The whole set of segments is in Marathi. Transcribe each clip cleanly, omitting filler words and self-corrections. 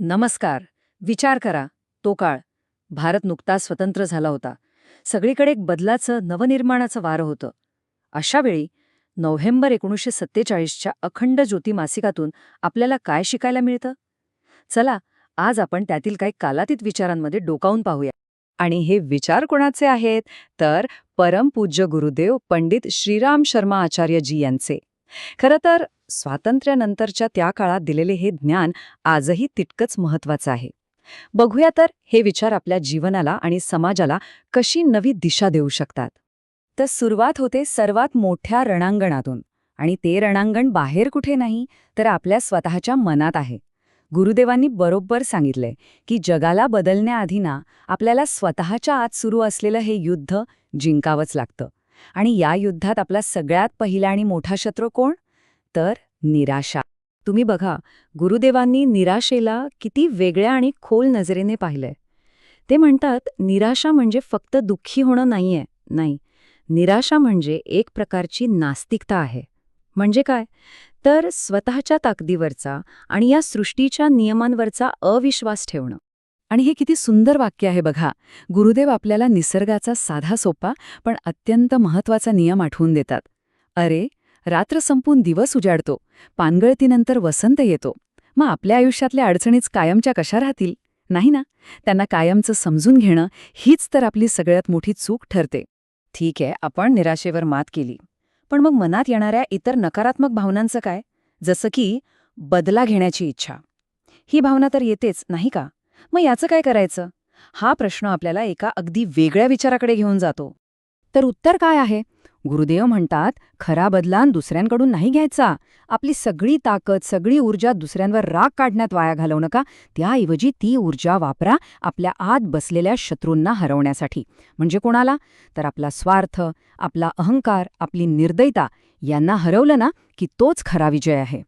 नमस्कार. विचार करा, तो काळ. भारत नुकताच स्वतंत्र झाला होता. सगळीकडे एक बदलाचं, नवनिर्माणाचं वारं होतं. अशावेळी नोव्हेंबर 1947च्या अखंड ज्योती मासिकातून आपल्याला काय शिकायला मिळतं? चला, आज आपण त्यातील काही कालातीत विचारांमध्ये डोकावून पाहूया. आणि हे विचार कोणाचे आहेत? तर परमपूज्य गुरुदेव पंडित श्रीराम शर्मा आचार्यजी यांचे. खरं तर स्वातंत्र्यानंतरच्या त्या काळात दिलेले हे ज्ञान आजही तितकंच महत्वाचं आहे. बघूया तर हे विचार आपल्या जीवनाला आणि समाजाला कशी नवी दिशा देऊ शकतात. तर सुरुवात होते सर्वात मोठ्या रणांगणातून, आणि ते रणांगण बाहेर कुठे नाही तर आपल्या स्वतःच्या मनात आहे. गुरुदेवांनी बरोबर सांगितलंय की जगाला बदलण्याआधी ना आपल्याला स्वतःच्या आत सुरू असलेलं हे युद्ध जिंकावंच लागतं. आणि या युद्धात आपला सगळ्यात पहिला आणि मोठा शत्रू कोण? तर निराशा. तुम्ही बघा, गुरुदेवांनी निराशेला किती वेगळ्या आणि खोल नजरेने पाहिलंय. ते म्हणतात, निराशा म्हणजे फक्त दुःखी होणं नाहीये. नाही, निराशा म्हणजे एक प्रकारची नास्तिकता आहे. म्हणजे काय? तर स्वतःच्या ताकदीवरचा आणि या सृष्टीच्या नियमांवरचा अविश्वास ठेवणं. आणि हे किती सुंदर वाक्य आहे बघा. गुरुदेव आपल्याला निसर्गाचा साधा सोपा पण अत्यंत महत्वाचा नियम आठवून देतात. अरे, रात्र संपून दिवस उजाडतो, पानगळतीनंतर वसंत येतो. मग आपल्या आयुष्यातल्या अडचणीच कायमच्या कशा राहतील? नाही ना. त्यांना कायमचं समजून घेणं हीच तर आपली सगळ्यात मोठी चूक ठरते. ठीक आहे, आपण निराशेवर मात केली. पण मग मनात येणाऱ्या इतर नकारात्मक भावनांचं काय? जसं की बदला घेण्याची इच्छा. ही भावना तर येतेच, नाही का? मग याचं काय करायचं? हा प्रश्न आपल्याला एका अगदी वेगळ्या विचाराकडे घेऊन जातो. तर उत्तर काय आहे? गुरुदेव म्हणतात, खरा बदला दुसऱ्यांकडून नाही घ्यायचा. आपली सगळी ताकद, सगळी ऊर्जा दुसऱ्यांवर राग काढण्यात वाया घालवू नका. त्याऐवजी ती ऊर्जा वापरा आपल्या आत बसलेल्या शत्रूंना हरवण्यासाठी. म्हणजे कोणाला? तर आपला स्वार्थ, आपला अहंकार, आपली निर्दयता यांना हरवलं ना की तोच खरा विजय आहे.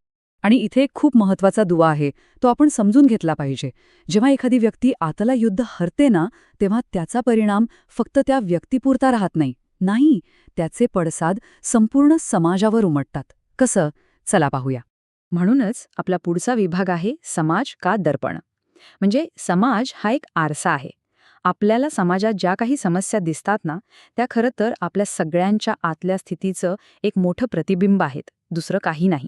आणि इथे एक खूप महत्वाचा दुवा आहे, तो आपण समजून घेतला पाहिजे. जेव्हा एखादी व्यक्ती आतला युद्ध हरते ना, तेव्हा त्याचा परिणाम फक्त त्या व्यक्तीपुरता राहत नाही. नाही, त्याचे पडसाद संपूर्ण समाजावर उमटतात. कसं? चला पाहूया. म्हणूनच आपला पुढचा विभाग आहे समाज का दर्पण. म्हणजे समाज हा एक आरसा आहे. आपल्याला समाजात ज्या काही समस्या दिसतात ना, त्या खरं तर आपल्या सगळ्यांच्या आतल्या स्थितीचं एक मोठं प्रतिबिंब आहेत, दुसरं काही नाही.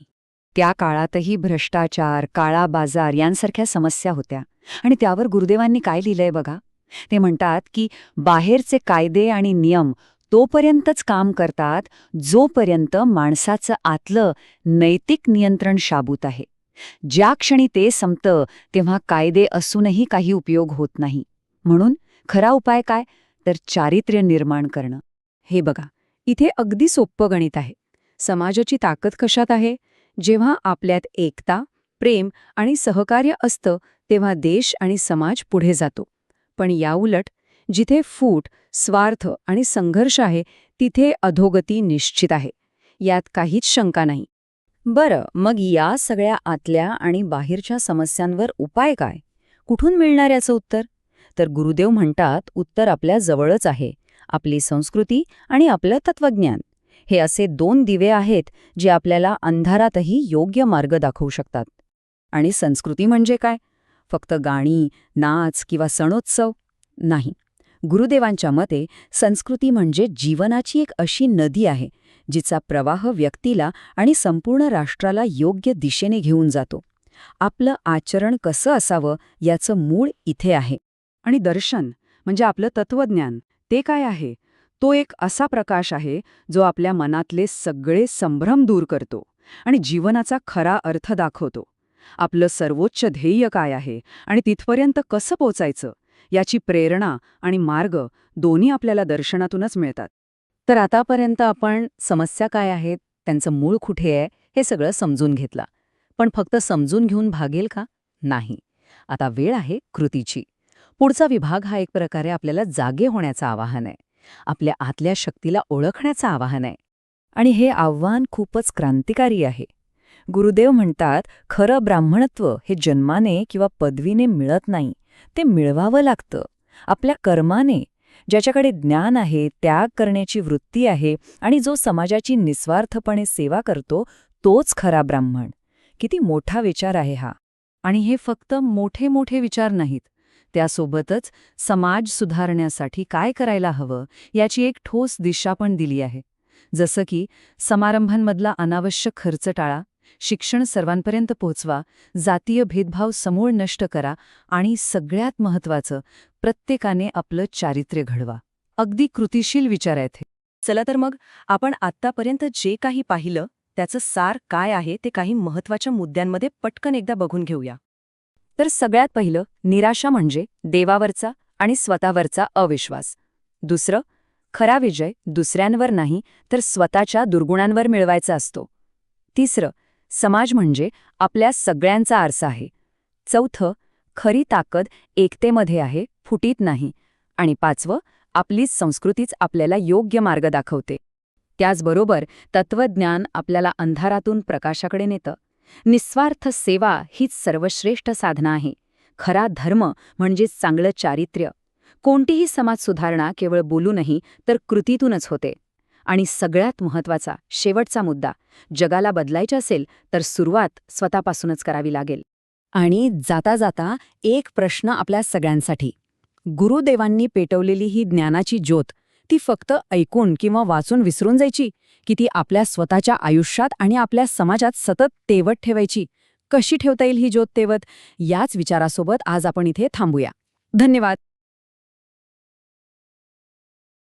त्या काळातही भ्रष्टाचार, काळा बाजार यांसारख्या समस्या होत्या. आणि त्यावर गुरुदेवांनी काय लिहिलंय बघा. ते म्हणतात की बाहेरचे कायदे आणि नियम तोपर्यंतच काम करतात जोपर्यंत माणसाचं आतलं नैतिक नियंत्रण शाबूत आहे. ज्या क्षणी ते संपतं तेव्हा कायदे असूनही काही उपयोग होत नाही. म्हणून खरा उपाय काय? तर चारित्र्य निर्माण करणं. हे बघा, इथे अगदी सोपं गणित आहे. समाजाची ताकद कशात आहे? जेव्हा आपल्यात एकता, प्रेम आणि सहकार्य असतं तेव्हा देश आणि समाज पुढे जातो. पण याउलट जिथे फूट, स्वार्थ आणि संघर्ष आहे तिथे अधोगती निश्चित आहे. यात काहीच शंका नाही. बरं, मग या सगळ्या आतल्या आणि बाहेरच्या समस्यांवर उपाय काय? कुठून मिळणार याचं उत्तर? तर गुरुदेव म्हणतात, उत्तर आपल्या जवळच आहे. आपली संस्कृती आणि आपलं तत्वज्ञान. हे असे 2 दिवे आहेत जे आपल्याला अंधारातही योग्य मार्ग दाखवू शकतात. आणि संस्कृती म्हणजे काय? फक्त गाणी, नाच किंवा सणोत्सव? नाही. गुरुदेवांच्या मते संस्कृती म्हणजे जीवनाची एक अशी नदी आहे जिचा प्रवाह व्यक्तीला आणि संपूर्ण राष्ट्राला योग्य दिशेने घेऊन जातो. आपलं आचरण कसं असावं याचं मूळ इथे आहे. आणि दर्शन म्हणजे आपलं तत्वज्ञान, ते काय आहे? तो एक असा प्रकाश आहे जो आपल्या मनातले सगळे संभ्रम दूर करतो आणि जीवनाचा खरा अर्थ दाखवतो. आपलं सर्वोच्च ध्येय काय आहे आणि तिथपर्यंत कसं पोचायचं याची प्रेरणा आणि मार्ग दोन्ही आपल्याला दर्शनातूनच मिळतात. तर आतापर्यंत आपण समस्या काय आहेत, त्यांचं मूळ कुठे आहे, हे सगळं समजून घेतलं. पण फक्त समजून घेऊन भागेल का? नाही. आता वेळ आहे कृतीची. पुढचा विभाग हा एक प्रकारे आपल्याला जागे होण्याचं आवाहन आहे. आपल्या आतल्या शक्तीला ओळखण्याचं आवाहन आहे. आणि हे आव्हान खूपच क्रांतिकारी आहे. गुरुदेव म्हणतात, खरं ब्राह्मणत्व हे जन्माने किंवा पदवीने मिळत नाही, ते मिळवावं लागतं आपल्या कर्माने. ज्याच्याकडे ज्ञान आहे, त्याग करण्याची वृत्ती आहे आणि जो समाजाची निस्वार्थपणे सेवा करतो, तोच खरा ब्राह्मण. किती मोठा विचार आहे हा. आणि हे फक्त मोठे मोठे विचार नाहीत. त्यासोबतच समाज सुधारण्यासाठी काय करायला हवं याची एक ठोस दिशा पण दिली आहे. जसं की समारंभांमधला अनावश्यक खर्च टाळा, शिक्षण सर्वांपर्यंत पोहोचवा, जातीय भेदभाव समूळ नष्ट करा आणि सगळ्यात महत्त्वाचं, प्रत्येकाने आपलं चारित्र्य घडवा. अगदी कृतिशील विचार आहेत हे. चला तर मग आपण आत्तापर्यंत जे काही पाहिलं त्याचं सार काय आहे ते काही महत्त्वाच्या मुद्द्यांमध्ये पटकन एकदा बघून घेऊया. तर सगळ्यात पहिलं, निराशा म्हणजे देवावरचा आणि स्वतःवरचा अविश्वास. दुसरं, खरा विजय दुसऱ्यांवर नाही तर स्वतःच्या दुर्गुणांवर मिळवायचा असतो. तिसरं, समाज म्हणजे आपल्या सगळ्यांचा आरसा आहे. चौथं, खरी ताकद एकतेमध्ये आहे, फुटीत नाही. आणि पाचवं, आपलीच संस्कृतीच आपल्याला योग्य मार्ग दाखवते. त्याचबरोबर तत्वज्ञान आपल्याला अंधारातून प्रकाशाकडे नेतं. निस्वार्थ सेवा हीच सर्वश्रेष्ठ साधना आहे. खरा धर्म म्हणजेच चांगलं चारित्र्य. कोणतीही समाज सुधारणा केवळ बोलूनही तर कृतीतूनच होते. आणि सगळ्यात महत्त्वाचा शेवटचा मुद्दा, जगाला बदलायचं असेल तर सुरुवात स्वतःपासूनच करावी लागेल. आणि जाता जाता एक प्रश्न आपल्या सगळ्यांसाठी. गुरुदेवांनी पेटवलेली ही ज्ञानाची ज्योत, ती फक्त ऐकून किंवा वाचून विसरून जायची, की ती आपल्या स्वतःच्या आयुष्यात आणि आपल्या समाजात सतत तेवत ठेवायची? कशी ठेवता येईल ही ज्योत तेवत? याच विचारासोबत आज आपण इथे थांबूया. धन्यवाद.